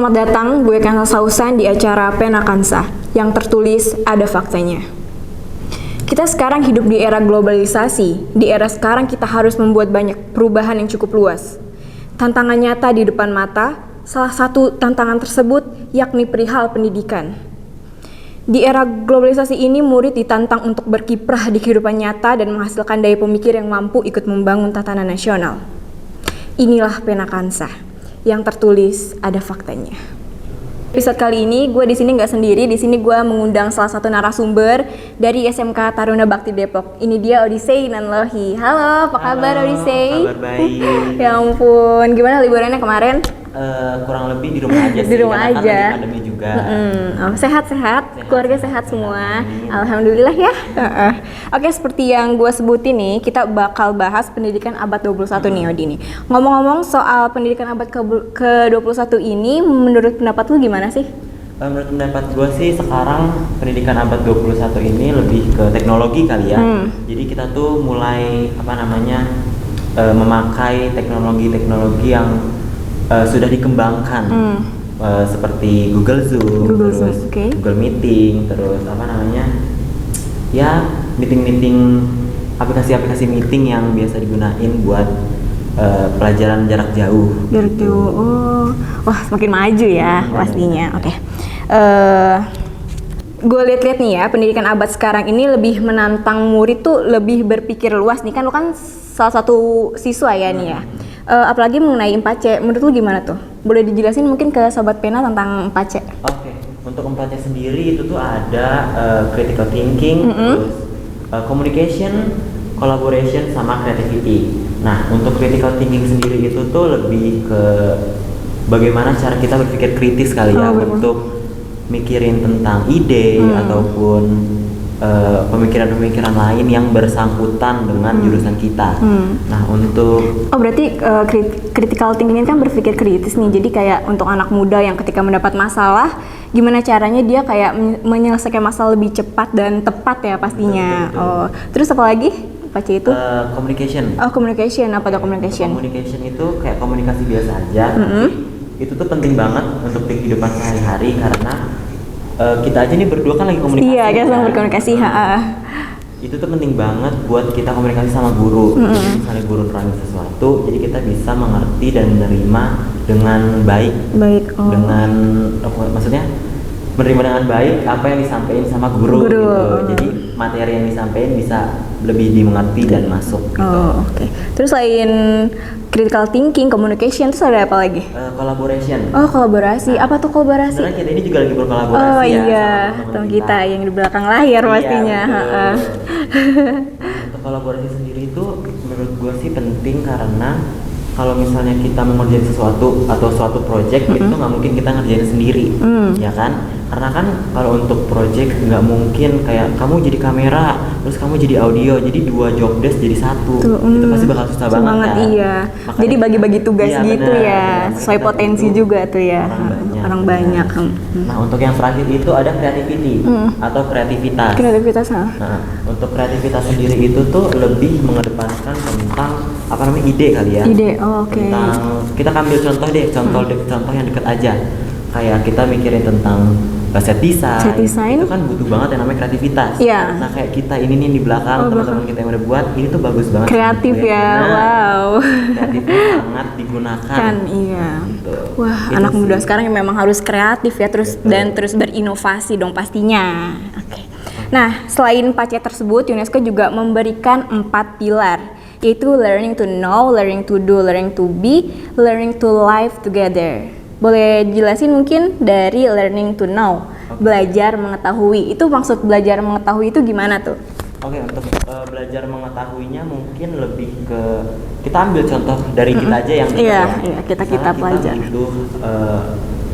Selamat datang, gue Kansa Sausan di acara Pena Kansa yang tertulis ada faktanya. Kita sekarang hidup di era globalisasi. Di era sekarang kita harus membuat banyak perubahan yang cukup luas. Tantangan nyata di depan mata, salah satu tantangan tersebut yakni perihal pendidikan. Di era globalisasi ini, murid ditantang untuk berkiprah di kehidupan nyata dan menghasilkan daya pemikir yang mampu ikut membangun tatanan nasional. Inilah Pena Kansa yang tertulis ada faktanya. Episode kali ini gue di sini nggak sendiri. Di sini gue mengundang salah satu narasumber dari SMK Taruna Bakti Depok. Ini dia Odisei Nanlohi. Halo, apa kabar Odisei? Kabar baik. Ya ampun, gimana liburannya kemarin? Kurang lebih di rumah aja sih. Di rumah karena aja. Kan pandemi juga. Sehat-sehat, keluarga sehat semua. Alhamdulillah ya. Oke, seperti yang gue sebutin nih, kita bakal bahas pendidikan abad 21 nih Odi nih. Ngomong-ngomong soal pendidikan abad ke-21 ini, menurut pendapat lu gimana sih? Menurut pendapat gue sih sekarang pendidikan abad 21 ini lebih ke teknologi kali ya. Jadi kita tuh mulai memakai teknologi-teknologi yang sudah dikembangkan. Seperti Google Zoom, Google Meeting, terus meeting-meeting, aplikasi-aplikasi meeting yang biasa digunain buat pelajaran jarak jauh. Jarak jauh, wah semakin maju ya pastinya. Oke. Gue lihat-lihat nih ya, pendidikan abad sekarang ini lebih menantang murid tuh lebih berpikir luas nih kan, lu kan salah satu siswa ya nih ya. Apalagi mengenai 4C, menurut lu gimana tuh? Boleh dijelasin mungkin ke Sobat Pena tentang 4C? Oke, untuk 4C sendiri itu tuh ada critical thinking, terus communication, collaboration, sama creativity. Nah, untuk critical thinking sendiri itu tuh lebih ke bagaimana cara kita berpikir kritis kali ya, untuk mikirin tentang ide ataupun pemikiran-pemikiran lain yang bersangkutan dengan jurusan kita. Nah, untuk berarti critical thinking ini kan berpikir kritis nih. Jadi kayak untuk anak muda yang ketika mendapat masalah, gimana caranya dia kayak menyelesaikan masalah lebih cepat dan tepat ya pastinya. Betul. Terus apa lagi? Pak C itu? Communication. Communication. Apa tuh communication? Communication itu kayak komunikasi biasa aja. Itu tuh penting banget untuk di kehidupan sehari-hari karena kita aja nih berdua kan lagi komunikasi. Iya, kita sedang berkomunikasi. Itu tuh penting banget buat kita komunikasi sama guru. Jadi misalnya guru nerangin sesuatu, jadi kita bisa mengerti dan menerima dengan baik. Dengan maksudnya menerima dengan baik apa yang disampaikan sama guru. Gitu. Jadi materi yang disampaikan bisa lebih dimengerti dan masuk. Gitu. Oke. Terus selain critical thinking, communication, terus ada apa lagi? Collaboration. Kolaborasi. Apa tuh kolaborasi? Sebenarnya kita ini juga lagi berkolaborasi ya. Iya, teman kita yang di belakang layar pastinya. Untuk kolaborasi sendiri itu menurut gue sih penting karena kalau misalnya kita mengerjain sesuatu atau suatu project itu nggak mungkin kita ngerjain sendiri, ya kan? Karena kan kalau untuk project nggak mungkin kayak kamu jadi kamera, terus kamu jadi audio, jadi dua job desk jadi satu, itu pasti bakal susah banget kan? Iya. Makanya, jadi bagi-bagi tugas gitu bener, ya, sesuai potensi juga tuh ya. Orang banyak. Nah, untuk yang terakhir itu ada creativity atau kreativitas. Nah, untuk kreativitas sendiri itu tuh lebih mengedepankan tentang ide kali ya. Tentang kita ambil contoh yang dekat aja. Kayak kita mikirin tentang set design. Itu kan butuh banget yang namanya kreativitas. Nah, kayak kita ini nih di belakang teman-teman kita yang udah buat ini tuh bagus banget. Kreatif ya. Wow. Kreatif sangat digunakan. Iya. Gitu. Wah, itu anak muda sekarang memang harus kreatif ya, terus berinovasi dong pastinya. Oke. Nah, selain 4C tersebut, UNESCO juga memberikan 4 pilar, yaitu learning to know, learning to do, learning to be, learning to live together. Boleh jelasin mungkin dari learning to know, belajar mengetahui. Itu maksud belajar mengetahui itu gimana tuh? Oke, untuk belajar mengetahuinya mungkin lebih ke kita ambil contoh dari kita aja yang kita pelajar. Kita butuh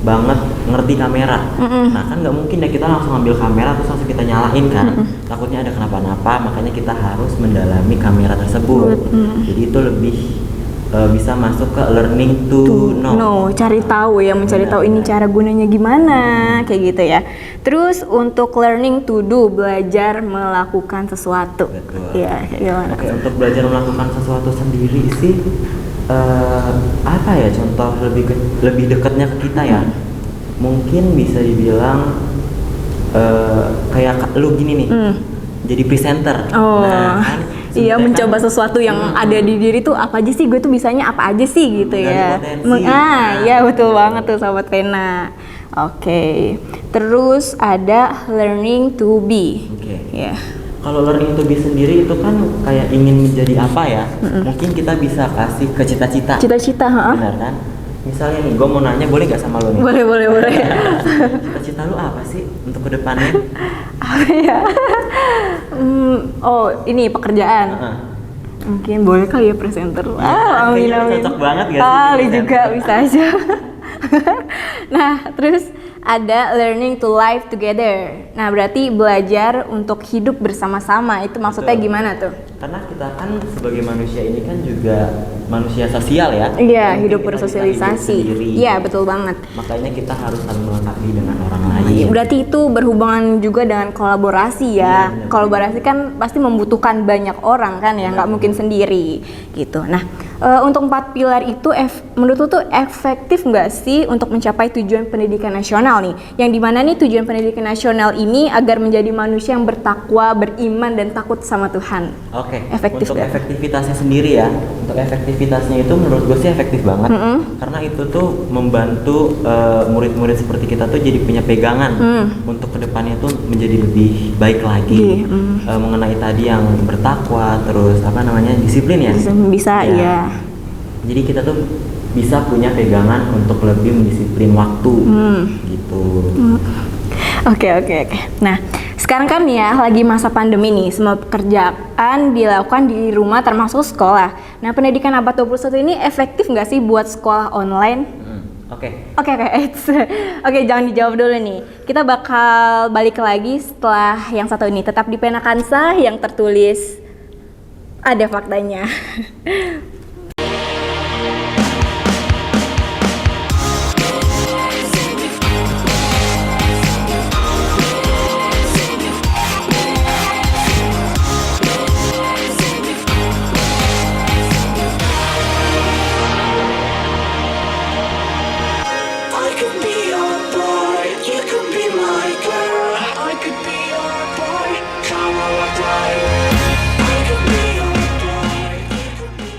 banget ngerti kamera. Nah, kan nggak mungkin ya kita langsung ambil kamera terus langsung kita nyalain kan. Takutnya ada kenapa-napa, makanya kita harus mendalami kamera tersebut. Jadi itu lebih bisa masuk ke learning to know. Cari tahu ya, mencari tahu ini cara gunanya gimana, kayak gitu ya. Terus untuk learning to do, belajar melakukan sesuatu. Betul. Ya, gimana? Oke, untuk belajar melakukan sesuatu sendiri sih apa ya contoh lebih dekatnya ke kita ya. mungkin bisa dibilang kayak lu gini nih, jadi presenter. Nah, kan Iya, sebenarnya mencoba kan, sesuatu yang ada di diri tuh apa aja sih, gue tuh bisanya apa aja sih gitu ya. Menggali potensi. Iya betul banget tuh Sobat Pena. Oke, terus ada learning to be. Oke. Ya. Kalau learning to be sendiri itu kan kayak ingin menjadi apa ya? Mungkin kita bisa kasih ke cita-cita. Cita-cita, Benar kan? Misalnya nih, gue mau nanya, boleh gak sama lo nih? Boleh. Cita-cita lu apa sih untuk kedepannya? Apa ya? Oh, ini pekerjaan. Mungkin boleh kali ya presenter. Amin. Kayaknya cocok banget gak sih? Kali jadi juga presenter? bisa aja. Nah, terus ada learning to live together. Nah, berarti belajar untuk hidup bersama-sama. Itu maksudnya Betul. gimana tuh? Karena kita kan sebagai manusia ini kan juga manusia sosial ya. Iya, Mungkin hidup kita bisa bersosialisasi. hidup sendiri. Iya, betul banget. Makanya kita harus saling melengkapi dengan orang Iya, lain. berarti itu berhubungan juga dengan kolaborasi ya. Iya, benar. Kolaborasi kan pasti membutuhkan banyak orang kan ya, nggak mungkin sendiri gitu. Nah, untuk 4 pilar itu menurut lu tuh efektif nggak sih untuk mencapai tujuan pendidikan nasional nih? Yang dimana nih tujuan pendidikan nasional ini agar menjadi manusia yang bertakwa, beriman dan takut sama Tuhan. Oke, Efektif untuk nggak? efektivitasnya sendiri ya, untuk efektivitasnya itu menurut gue sih efektif banget, karena itu tuh membantu murid-murid seperti kita tuh jadi punya pegangan untuk kedepannya tuh menjadi lebih baik lagi, mengenai tadi yang bertakwa, terus apa namanya disiplin ya. Bisa ya. Jadi kita tuh bisa punya pegangan untuk lebih mendisiplin waktu, gitu. Oke. Nah, sekarang kan ya lagi masa pandemi nih, semua pekerjaan dilakukan di rumah termasuk sekolah. Nah, pendidikan abad 21 ini efektif nggak sih buat sekolah online? Oke. Oke, Oke, jangan dijawab dulu nih. Kita bakal balik lagi setelah yang satu ini. Tetap di Pena Kansa yang tertulis ada faktanya. I could be your boy, you could be my girl. I could be your boy, come on, what I could be your boy, you could be my.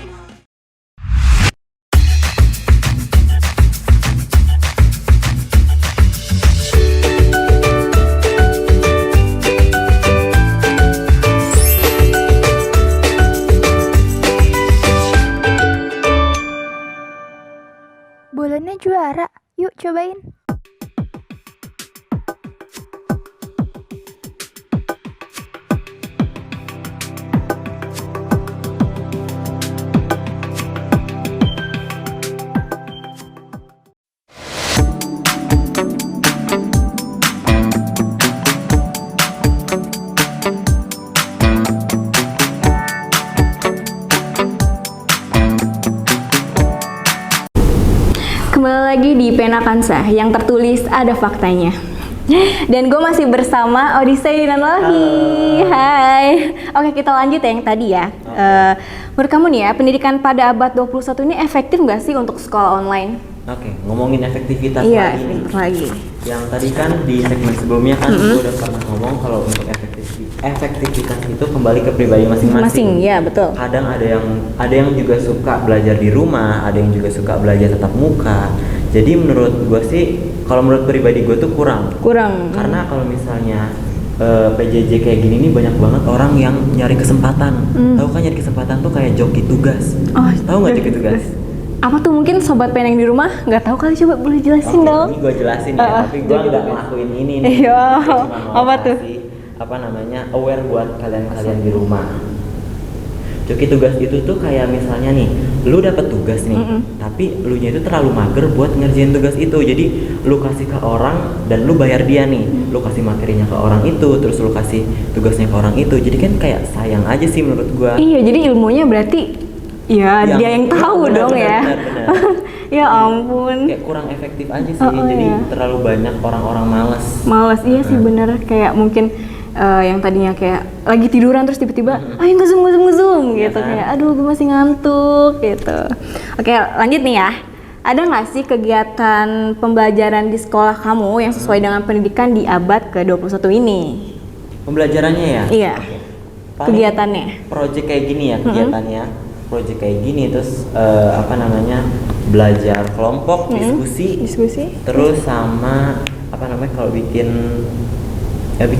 Bulannya juara, yuk cobain. Kembali lagi di Pena Kansa yang tertulis ada faktanya. Dan gue masih bersama Odyssey dan Lohi. Hai. Oke, kita lanjut ya yang tadi ya. Menurut kamu nih ya, pendidikan pada abad 21 ini efektif nggak sih untuk sekolah online? Oke, ngomongin efektivitas Iya, lagi nih. efektif lagi. Yang tadi kan di segmen sebelumnya kan gue udah pernah ngomong kalau untuk efektivitas itu kembali ke pribadi masing-masing. Ya betul. Kadang ada yang juga suka belajar di rumah, ada yang juga suka belajar tatap muka. Jadi menurut gue sih, kalau menurut pribadi gue tuh kurang. Karena kalau misalnya PJJ kayak gini nih banyak banget orang yang nyari kesempatan. Tahu kan nyari kesempatan tuh kayak joki tugas. Tahu nggak joki tugas? Apa tuh, mungkin sobat Pena yang di rumah nggak tahu kali, coba boleh jelasin dong. Ini gue jelasin ya, tapi gue joki nggak tugas. ngelakuin ini nih. Iya, Gua cuma mau apa tuh? kasih, apa namanya, aware buat kalian di rumah. Joki tugas itu tuh kayak misalnya nih, lu dapat tugas nih, tapi lu nya itu terlalu mager buat ngerjain tugas itu. Jadi lu kasih ke orang dan lu bayar dia nih. Lu kasih materinya ke orang itu, terus lu kasih tugasnya ke orang itu. Jadi kan kayak sayang aja sih menurut gua. Iya, jadi ilmunya berarti ya dia yang tahu dong ya. Benar. Ya ampun. Kayak kurang efektif aja sih. Oh, Jadi iya. terlalu banyak orang-orang malas. Males, iya sih bener. Kayak mungkin yang tadinya kayak lagi tiduran terus tiba-tiba ayo nge-zoom Iya gitu, kan? kayak aduh gue masih ngantuk gitu. Oke, lanjut nih ya. ada nggak sih kegiatan pembelajaran di sekolah kamu yang sesuai dengan pendidikan di abad ke-21 ini? Pembelajarannya ya? Iya. Oke. Paling Kegiatannya. project kayak gini ya kegiatannya. Project kayak gini terus apa namanya? Belajar kelompok, Diskusi. terus sama apa namanya kalau bikin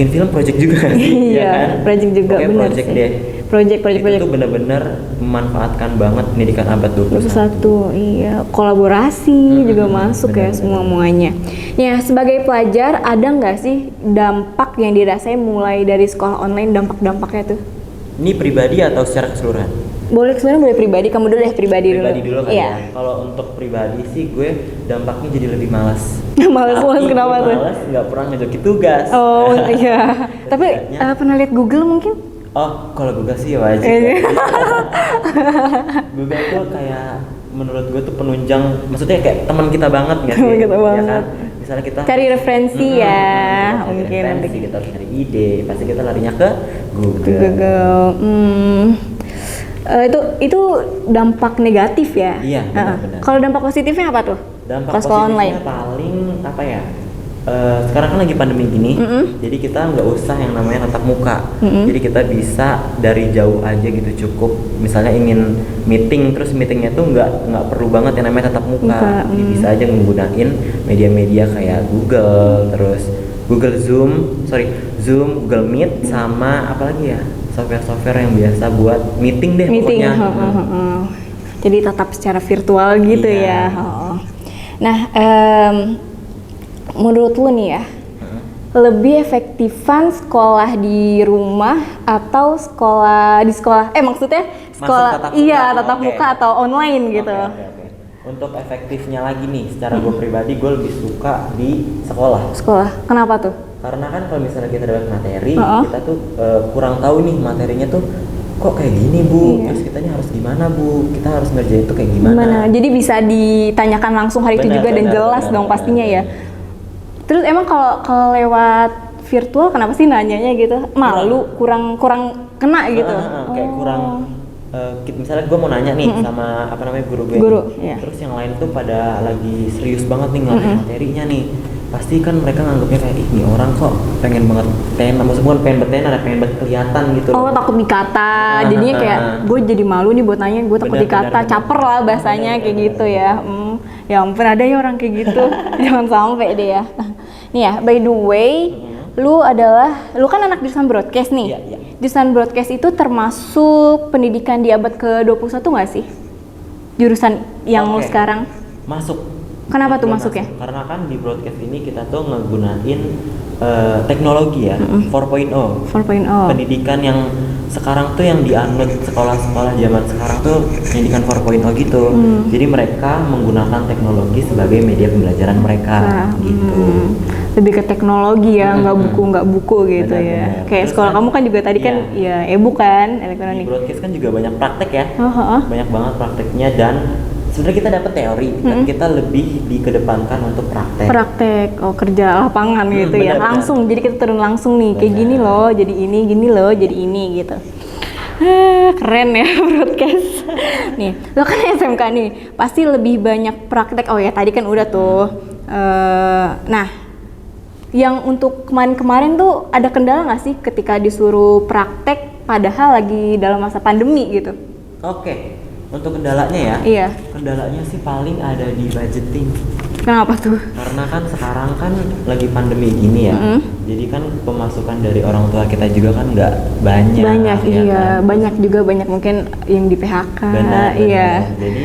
film project juga sih, ya Iya, kan? project juga, Pokoknya benar project sih. deh. Project. Itu tuh bener-bener memanfaatkan banget pendidikan abad 21, 21. iya. Kolaborasi juga masuk ya benar-benar. semua-muanya. Ya, sebagai pelajar ada nggak sih dampak yang dirasain mulai dari sekolah online, dampak-dampaknya tuh? Ini pribadi atau secara keseluruhan? Boleh sebenarnya boleh pribadi, kamu dulu deh pribadi Dulu kan Iya. ya. Kalau untuk pribadi sih gue dampaknya jadi lebih malas. Males kenapa tuh? Malas nggak pernah ngejoki tugas. Oh iya. Tapi Setidaknya- pernah lihat Google mungkin? Oh, kalau Google sih wajib. Iya. Google tuh kayak menurut gue tuh penunjang, maksudnya kayak teman kita banget nggak sih? Teman kita Ya banget. kan? Misalnya kita Cari referensi Mm-mm, ya, kita cari mungkin referensi, nanti. kita harus cari ide, pasti kita larinya ke Google. Ke Google. Itu dampak negatif ya? Iya, benar-benar. Kalau dampak positifnya apa tuh? Dampak Kalau sekolah online. positifnya paling apa ya? Sekarang kan lagi pandemi gini, jadi kita nggak usah yang namanya tatap muka. Jadi kita bisa dari jauh aja gitu cukup. Misalnya ingin meeting, terus meetingnya tuh nggak perlu banget yang namanya tatap muka. Jadi bisa aja menggunakan media-media kayak Google, terus Zoom, Google Meet, sama apa lagi ya? Software-software yang biasa buat meeting deh Meeting. pokoknya. Jadi tetap secara virtual gitu Iya. ya. Nah, menurut lu nih ya, lebih efektifan sekolah di rumah atau sekolah di sekolah? Maksudnya sekolah tatap muka. iya tatap Oke. muka atau online gitu? Oke. Untuk efektifnya lagi nih, secara gue pribadi gue lebih suka di sekolah. Sekolah, kenapa tuh? Karena kan kalau misalnya kita dapat materi, Uh-uh. kita tuh kurang tahu nih materinya tuh kok kayak gini bu, Iya. terus kita ini harus gimana bu, kita harus ngerjain itu kayak gimana. Jadi bisa ditanyakan langsung hari itu Benar, juga dan benar, jelas benar, dong benar, pastinya ya. benar. Terus emang kalau lewat virtual kenapa sih nanyanya gitu? Malu, kurang kena gitu. Kayak kurang misalnya gue mau nanya nih sama apa namanya guru gue Guru, nih. iya. Terus yang lain tuh pada lagi serius banget nih ngeliatin materinya nih, pasti kan mereka nganggapnya kayak ih ini orang kok pengen banget maksudnya bukan pengen bertenar, pengen banget kelihatan gitu Oh, loh. takut dikata. Jadinya kayak gue jadi malu nih buat nanya, gue takut Benar, dikata, benar, caper lah bahasanya benar, kayak benar, gitu ya. Ya ampun ada ya orang kayak gitu. Jangan sampai deh ya. Nih ya, by the way, lu kan anak jurusan broadcast nih. Iya, iya. Jurusan broadcast itu termasuk pendidikan di abad ke-21 nggak sih? Jurusan yang lu Oke. sekarang? Masuk. Kenapa tuh Dia masuknya? masuk. Karena kan di broadcast ini kita tuh ngegunain teknologi ya, 4.0. 4.0. Pendidikan yang sekarang tuh yang dianut sekolah-sekolah zaman sekarang tuh pendidikan 4.0 gitu. Jadi mereka menggunakan teknologi sebagai media pembelajaran mereka gitu. Lebih ke teknologi ya, nggak buku gitu Benar, ya. benar. Kayak Terus sekolah kan, kamu kan juga tadi kan ya e-book kan, Di elektronik. broadcast kan juga banyak praktek ya. Heeh. Banyak banget prakteknya, dan sebenarnya kita dapat teori, tapi kita lebih dikedepankan untuk praktek. Praktek, kerja lapangan gitu ya, benar, langsung. Jadi kita turun langsung nih, kayak Benar. gini loh, jadi ini, gini loh, jadi ini gitu. Keren ya broadcast. Nih, lo kan SMK nih, pasti lebih banyak praktek. Oh ya, tadi kan udah tuh. Nah, yang untuk kemarin-kemarin tuh ada kendala nggak sih ketika disuruh praktek, padahal lagi dalam masa pandemi gitu? Oke, untuk kendalanya ya. Iya. Kendalanya sih paling ada di budgeting. Kenapa tuh? Karena kan sekarang kan lagi pandemi gini ya. Jadi kan pemasukan dari orang tua kita juga kan nggak banyak. Banyak, ya iya. kan? Banyak juga, banyak mungkin yang di PHK. Benar, Iya. benar. Jadi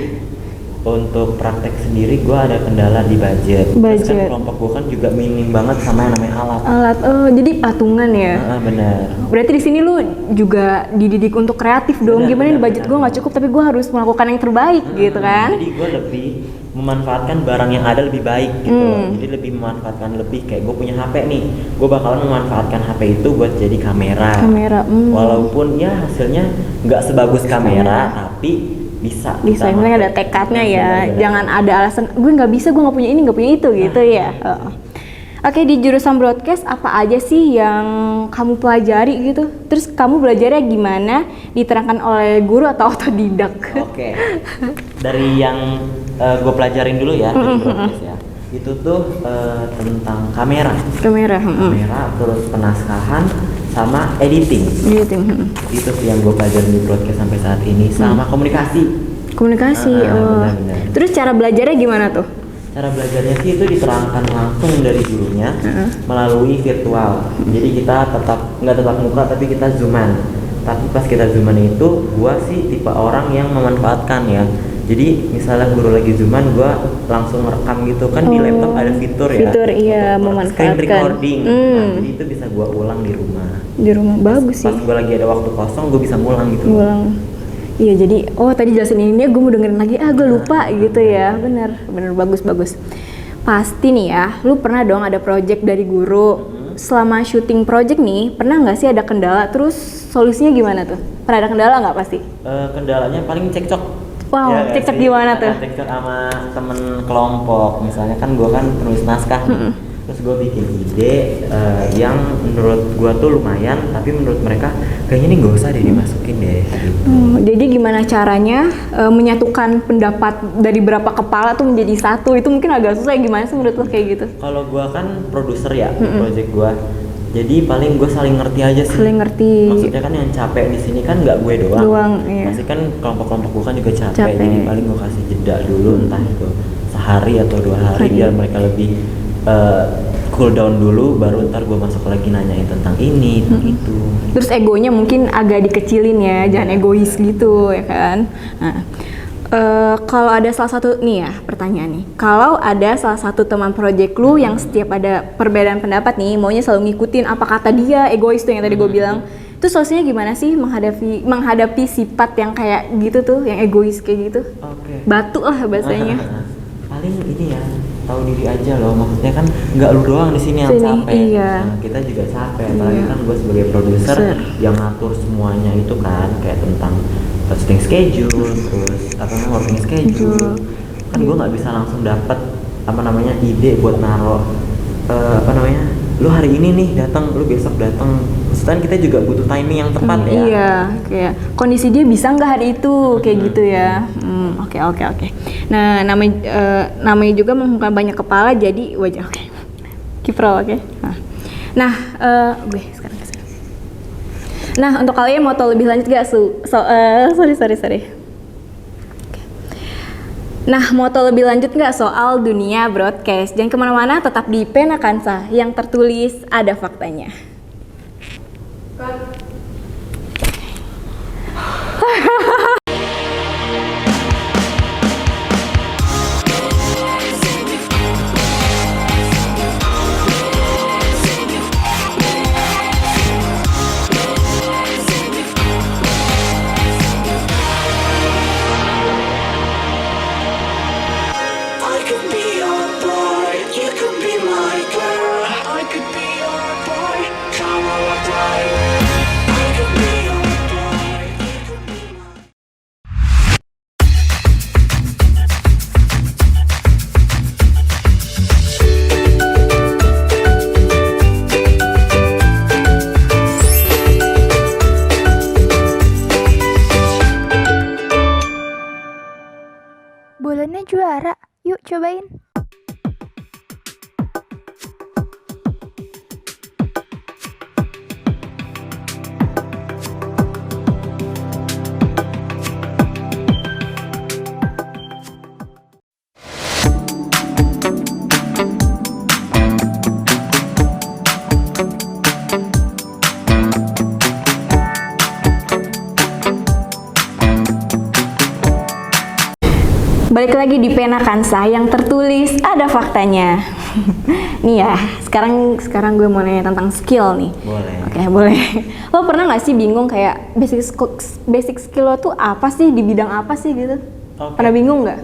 untuk praktek sendiri gue ada kendala di budget. Terus kan Budget. kelompok gue kan juga minim banget sama yang namanya alat. Alat, jadi patungan ya. Benar. Berarti di sini lu juga dididik untuk kreatif dong. Benar, Gimana nih benar, budget benar. gue nggak cukup, tapi gue harus melakukan yang terbaik gitu kan? Jadi gue lebih memanfaatkan barang yang ada lebih baik gitu loh. Jadi lebih memanfaatkan lebih kayak gue punya HP nih, gue bakalan memanfaatkan HP itu buat jadi kamera. Kamera, Walaupun ya hasilnya nggak sebagus kamera, tapi bisa. Bisa, kita yang penting ada pakai. tekadnya ya. Benar-benar. Jangan ada alasan gue nggak bisa, gue nggak punya ini, nggak punya itu gitu ya. Heeh. Oke, di jurusan broadcast apa aja sih yang kamu pelajari gitu? Terus kamu belajarnya gimana? Diterangkan oleh guru atau otodidak? Oke. dari yang gue pelajarin dulu ya dari broadcast ya. Itu tuh tentang kamera, terus penaskahan sama editing. Itu sih yang gue pelajarin di broadcast sampai saat ini, sama komunikasi. Benar. Terus cara belajarnya gimana tuh? Cara belajarnya sih itu diterangkan langsung dari gurunya melalui virtual. Jadi kita nggak tetap muka tapi kita zooman. Tapi pas kita zooman itu, gua sih tipe orang yang memanfaatkan ya. Jadi misalnya guru lagi zooman, gua langsung merekam gitu kan. Di laptop ada fitur ya. Iya, memanfaatkan. Screen recording. Nah, jadi itu bisa gua ulang di rumah. Bagus sih. Pas gua lagi ada waktu kosong, gua bisa ngulang gitu. Iya, jadi tadi jelasin ini gue mau dengerin lagi, gue lupa gitu ya. Bener bagus. Pasti nih ya, lu pernah dong ada project dari guru. Selama syuting project nih, pernah nggak sih ada kendala? Terus solusinya gimana tuh? Pernah ada kendala nggak pasti? Kendalanya paling cekcok. Wow, ya, cekcok gimana tuh? Cekcok sama temen kelompok. Misalnya kan gue kan penulis naskah nih. Terus gue bikin ide yang menurut gue tuh lumayan, tapi menurut mereka kayaknya ini gak usah deh dimasukin deh gitu. Jadi gimana caranya menyatukan pendapat dari berapa kepala tuh menjadi satu? Itu mungkin agak susah, gimana sih menurut lo kayak gitu? Kalau gue kan produser ya, project gue, jadi paling gue saling ngerti aja sih. Maksudnya kan yang capek di sini kan nggak gue doang. Iya. Masih kan kelompok-kelompok gue kan juga capek. Jadi paling gue kasih jeda dulu, entah itu sehari atau 2 hari biar mereka lebih cool down dulu, baru ntar gue masuk lagi nanyain tentang ini, itu. Terus egonya mungkin agak dikecilin ya, jangan egois gitu ya kan. Nah, kalau ada salah satu nih ya pertanyaan nih, kalau ada salah satu teman project lu yang setiap ada perbedaan pendapat nih, maunya selalu ngikutin apa kata dia, egois tuh yang tadi gue bilang. Itu solusinya gimana sih menghadapi sifat yang kayak gitu tuh, yang egois kayak gitu? Batu lah bahasanya. Paling ini ya, tahu diri aja loh, maksudnya kan nggak lu doang di sini yang capek. Iya. Nah, kita juga capek, apalagi kan gue sebagai produser yang ngatur semuanya itu kan, kayak tentang shooting schedule, terus working schedule. Kan gue nggak bisa langsung dapat ide buat naro lu hari ini nih datang, lu besok datang. Maksudnya kita juga butuh timing yang tepat ya. Iya, kayak kondisi dia bisa nggak hari itu, kayak gitu ya. Oke. Nah, namanya juga menghubungkan banyak kepala, jadi wajar. Kiprol, oke. Nah, gue sekarang kesana. Nah, untuk kalian mau tahu lebih lanjut gak? Sorry. Nah, mau tahu lebih lanjut nggak soal dunia broadcast? Jangan kemana-mana, tetap di Pena Kansa, yang tertulis ada faktanya. I could be your boy, you could be my girl. I could be your boy, come on, what I could be your boy, you could be my. Bulannya juara, yuk cobain. Balik lagi di Pena Kansa, yang tertulis ada faktanya. Nih ya, sekarang gue mau nanya tentang skill nih. Boleh. Oke, boleh. Lo pernah nggak sih bingung kayak basic skill lo tuh apa sih, di bidang apa sih gitu? Pernah bingung nggak?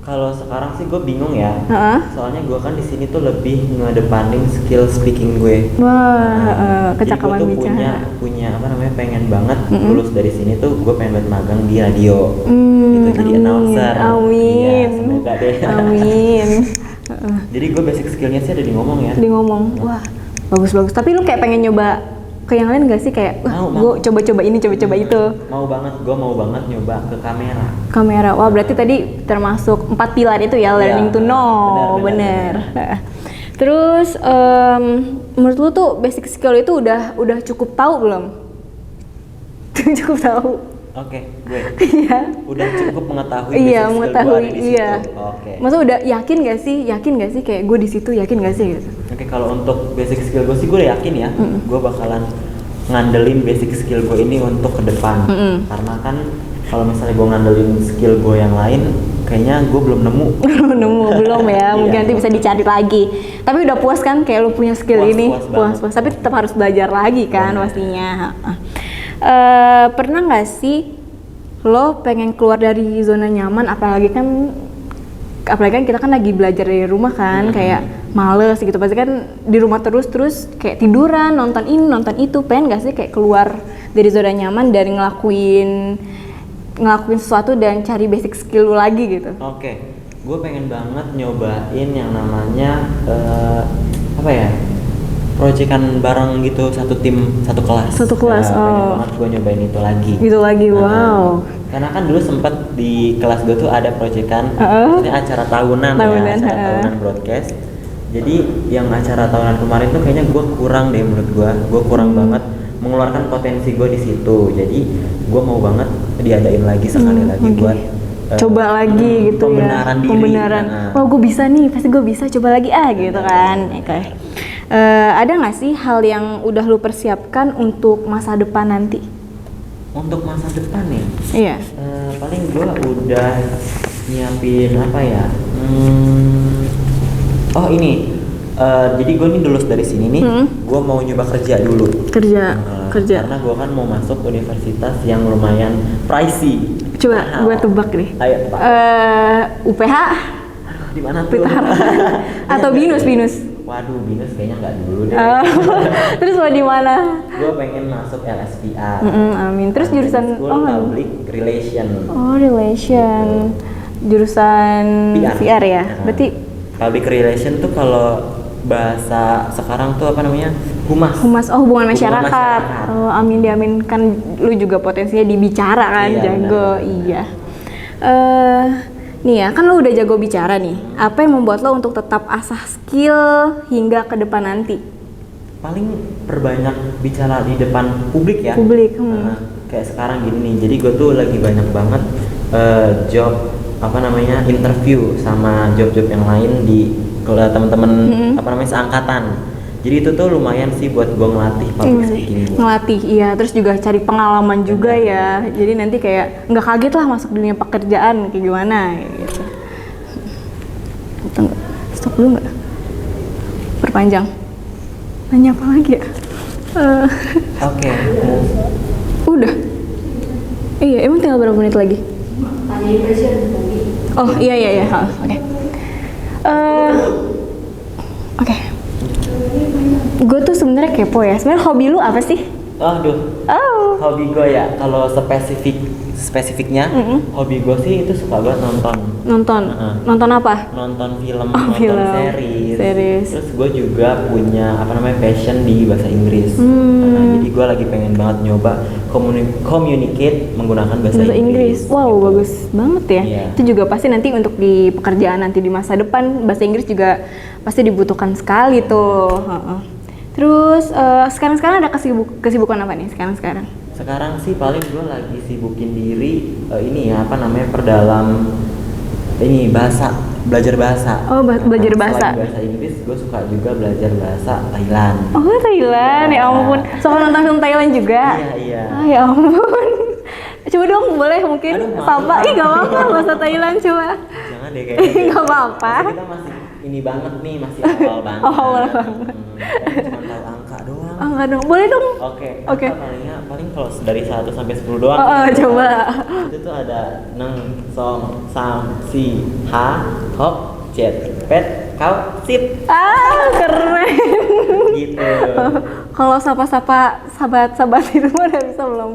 Kalau sekarang sih gue bingung ya. Heeh. Soalnya gue kan di sini tuh lebih ngedepanin skill speaking gue. Wah, kecakapan jadi gue tuh bicara. punya pengen banget lulus dari sini tuh, gue pengen banget magang di radio. Gitu, jadi announcer. Amin. Iya, semoga deh. Amin. Jadi gue basic skillnya sih ada di ngomong ya. Di ngomong, wah bagus. Tapi lu kayak pengen nyoba ke yang lain nggak sih kayak, wah Mau. gue coba-coba ini, coba-coba itu. Gue mau banget nyoba ke kamera. Kamera, wah berarti tadi termasuk 4 pilar itu ya, learning to know, bener. Nah, terus menurut lu tuh basic skill itu udah cukup tahu belum? Cukup tahu. Oke, gue Iya. udah cukup mengetahui Iya, basic skill mengetahui, gue ada di iya. situ. Oke. Maksudnya udah yakin gak sih kayak gue di situ, yakin gak sih gitu? Oke, kalau untuk basic skill gue sih gue udah yakin ya, gue bakalan ngandelin basic skill gue ini untuk ke depan. Karena kan kalau misalnya gue ngandelin skill gue yang lain, kayaknya gue belum nemu. belum ya, mungkin Iya. nanti bisa dicari lagi. Tapi udah puas kan kayak lu punya skill Puas, ini? puas banget. Puas. Tapi tetap harus belajar lagi kan Bener. pastinya. Pernah nggak sih lo pengen keluar dari zona nyaman, apalagi kan kita kan lagi belajar dari rumah kan, kayak males gitu, pasti kan di rumah terus kayak tiduran, nonton ini nonton itu. Pengen nggak sih kayak keluar dari zona nyaman, dari ngelakuin sesuatu dan cari basic skill lu lagi gitu? Oke, gue pengen banget nyobain yang namanya apa ya, proyekan bareng gitu, satu tim satu kelas. Satu kelas, Pengen oh. banget gue nyobain itu lagi. Gitu lagi, wow. Karena kan dulu sempet di kelas gue tuh ada proyekan, maksudnya acara tahunan ya, Tahunan, acara tahunan broadcast. Jadi yang acara tahunan kemarin tuh kayaknya gue kurang deh menurut gue kurang banget mengeluarkan potensi gue di situ. Jadi gue mau banget diadain lagi sekali lagi oke. buat Coba lagi gitu pembenaran ya, diri. pembenaran. Nah. Wah gue bisa nih, pasti gue bisa, coba lagi gitu kan. Oke. Ada nggak sih hal yang udah lu persiapkan untuk masa depan nanti? Untuk masa depan ya, Iya. paling gue udah nyiapin apa ya? Oh ini, jadi gue nih lulus dari sini nih, gue mau nyoba kerja dulu. Kerja. Karena gue kan mau masuk universitas yang lumayan pricey. Coba Mahal. gue tebak deh. Ayo, Pak. UPH Di mana tuh? atau binus? Waduh, binus kayaknya nggak dulu deh. Terus mau di mana? Gue pengen masuk LSPR. Amin. Terus jurusan School Public Relation. relation. Jurusan VR ya. Nah, Berarti Public Relation tuh kalau bahasa sekarang tuh apa namanya? Humas. hubungan Hubungan masyarakat. masyarakat. Oh, amin diamin, kan lu juga potensinya dibicara kan, Iya, jago. benar. Iya. Nih ya, kan lu udah jago bicara nih. Apa yang membuat lo untuk tetap asah skill hingga ke depan nanti? Paling perbanyak bicara di depan publik ya. Publik, Kayak sekarang gini nih. Jadi gue tuh lagi banyak banget job apa namanya interview sama job-job yang lain di kalau teman-teman apa namanya seangkatan. Jadi itu tuh lumayan sih buat gue ngelatih public speaking gua. Ngelatih, iya. Terus juga cari pengalaman juga ya. Jadi nanti kayak nggak kaget lah masuk dunia pekerjaan kayak gimana gitu. Tunggu, stop dulu nggak? Perpanjang. Nanya apa lagi ya? Oke. Udah. Iya, emang tinggal berapa menit lagi? Oh iya. Oke. Oke. Gue tuh sebenarnya kepo ya. Sebenarnya hobi lu apa sih? Aduh. Oh. Hobi gue ya, kalau spesifiknya, hobi gue sih itu suka banget nonton. Nonton apa? Nonton film, Oh, nonton film. series. Terus gue juga punya apa namanya passion di bahasa Inggris. Jadi gue lagi pengen banget nyoba communicate menggunakan bahasa Inggris. Wow, gitu. bagus banget ya. Iya. Itu juga pasti nanti untuk di pekerjaan nanti di masa depan bahasa Inggris juga pasti dibutuhkan sekali tuh. Terus sekarang ada kesibukan apa nih sekarang? Sekarang sih paling gue lagi sibukin diri ini ya apa namanya perdalam ini belajar bahasa. Oh, belajar bahasa. Selain bahasa Inggris, gue suka juga belajar bahasa Thailand. Oh, Thailand, ya ampun. Suka nonton film Thailand juga? Iya. Ah, ya ampun. Coba dong, boleh mungkin Aduh, maaf. sapa. Ih, gak apa-apa bahasa Thailand coba. Jangan deh kayaknya. Gak apa-apa. Masih kita masih ini banget nih, masih awal banget. Awal banget. Kan cuma tahu angka doang. Ah, enggak dong. Boleh dong. Oke. Oke. Paling kalau dari 1 sampai 10 doang. Coba. Itu tuh ada neng, song, sam, si, ha, hop, jet, pet, kau, sip. Ah, keren. Gitu. Kalau sapa-sapa sahabat-sahabat itu udah bisa belum?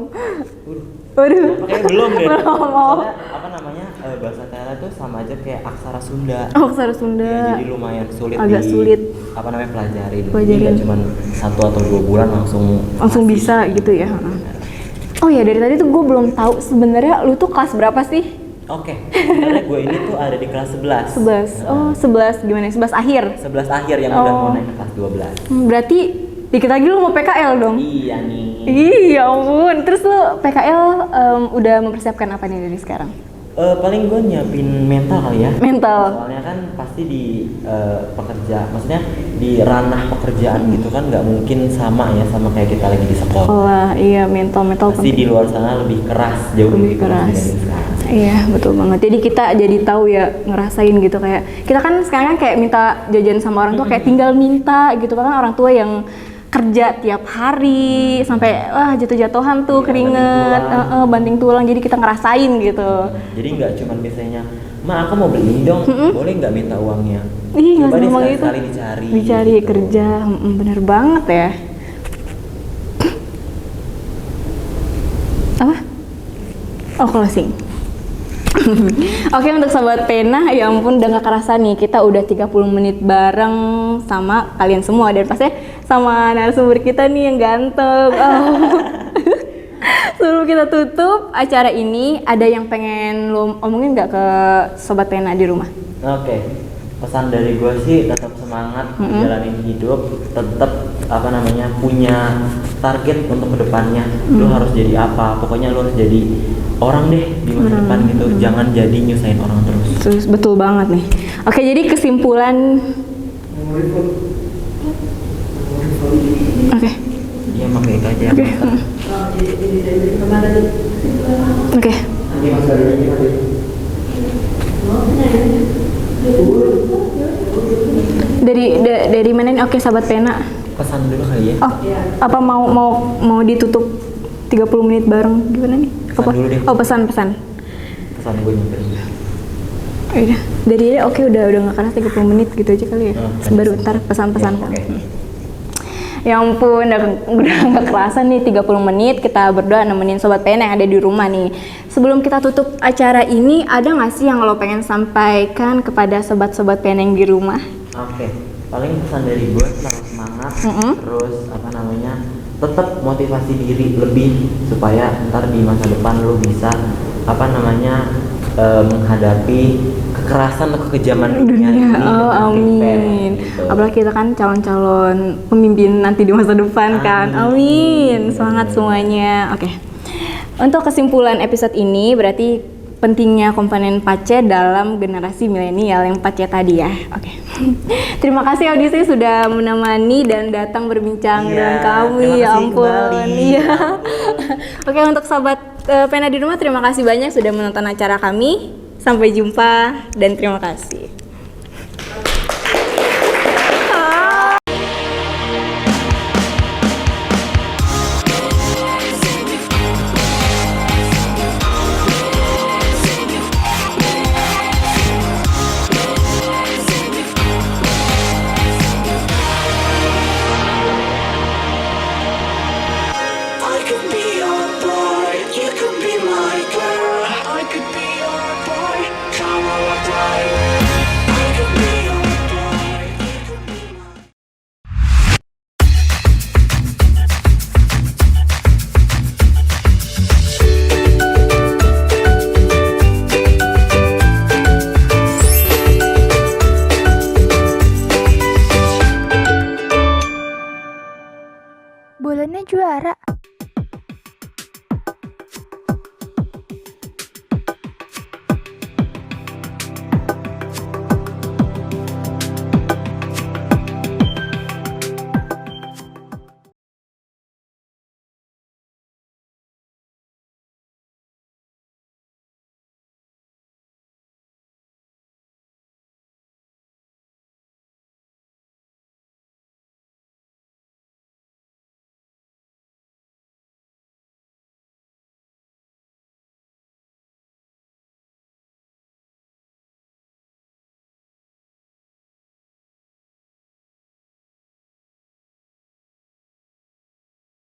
Waduh. Makanya belum deh. Belum. Soalnya apa namanya bahasa Thailand tuh sama aja kayak aksara Sunda. Oh, aksara Ya, Sunda. jadi lumayan sulit Agak sulit. apa namanya pelajarin. Jadi Pelajarin. nggak cuma 1 atau 2 bulan langsung Langsung fasih. bisa gitu ya. Oh ya, dari tadi tuh gue belum tahu sebenarnya lu tuh kelas berapa sih? Oke, sebenarnya gue ini tuh ada di kelas 11. 11. Oh, 11 gimana? 11 akhir. 11 akhir yang udah mau Oh. naik ke kelas 12. Berarti dikit lagi lu mau PKL dong? Iya nih. Iya ampun. Terus lu PKL udah mempersiapkan apa nih dari sekarang? Paling gue nyiapin mental kali ya. Mental. Soalnya kan pasti di maksudnya di ranah pekerjaan gitu kan nggak mungkin sama ya sama kayak kita lagi di sekolah. Oh iya, mental Pasti di luar sana lebih keras, jauh Lebih lebih keras keras. dibanding sekarang. Iya, betul banget. Jadi kita jadi tahu ya, ngerasain gitu kayak kita kan sekarang kan kayak minta jajan sama orang tua kayak tinggal minta gitu kan orang tua yang kerja tiap hari sampai wah jatuh-jatuhan tuh Iya, keringet, banting tulang. banting tulang jadi kita ngerasain gitu. Jadi nggak cuman biasanya, "Ma, aku mau beli ini dong, boleh nggak minta uangnya?" Ih, nggak Coba deh ngomong gitu. sekali-sekali dicari. Dicari gitu. kerja, bener banget ya. Apa? Oh, closing. Oke, untuk sobat pena, ya ampun udah gak kerasa nih kita udah 30 menit bareng sama kalian semua dan pasti sama narasumber kita nih yang ganteng. Oh. Sebelum kita tutup acara ini, ada yang pengen lo omongin gak ke sobat pena di rumah? Oke, pesan dari gue sih tetap semangat menjalani hidup, tetap apa namanya punya target untuk kedepannya. Lu harus jadi apa? Pokoknya lu harus jadi orang deh di masa depan gitu. Jangan jadi nyusahin orang terus. Terus betul banget nih. Oke, jadi kesimpulan. Oke. Ya pakai itu aja. Oke. Oke. Dari mana nih? Oke, sahabat pena. Pesan dulu kali ya. Oh, apa mau ditutup 30 menit bareng gimana nih? Pesan Apa? dulu deh. Oh, pesan-pesan. Pesan gue nyamperin. Oh, udah. Dari dia oke udah nggak kerasa 30 menit gitu aja kali ya. Oh, Baru ntar pesan-pesan. Ya, oke. Ya ampun, udah nggak kerasa nih 30 menit kita berdua nemenin sobat pena yang ada di rumah nih. Sebelum kita tutup acara ini, ada nggak sih yang lo pengen sampaikan kepada sobat-sobat pena yang di rumah? Oke, paling pesan dari gue selalu semangat, terus apa namanya, tetap motivasi diri lebih supaya ntar di masa depan lo bisa apa namanya menghadapi kekerasan atau kekejaman dunia ini Oh, dengan amin. prepare, gitu. Apalagi kita kan calon-calon pemimpin nanti di masa depan kan. Amin. Semangat semuanya. Oke. Untuk kesimpulan episode ini berarti pentingnya komponen PACE dalam generasi milenial yang PACE tadi ya. Oke. Terima kasih Audisi sudah menemani dan datang berbincang Iya, dengan kami. terima Ya kasih ampun. kembali. Iya. Oke, untuk sobat pena di rumah terima kasih banyak sudah menonton acara kami. Sampai jumpa dan terima kasih. I could be your boy, you could be my girl. I could be your boy, come on, what I could be your boy, you could be my. Bulannya juara.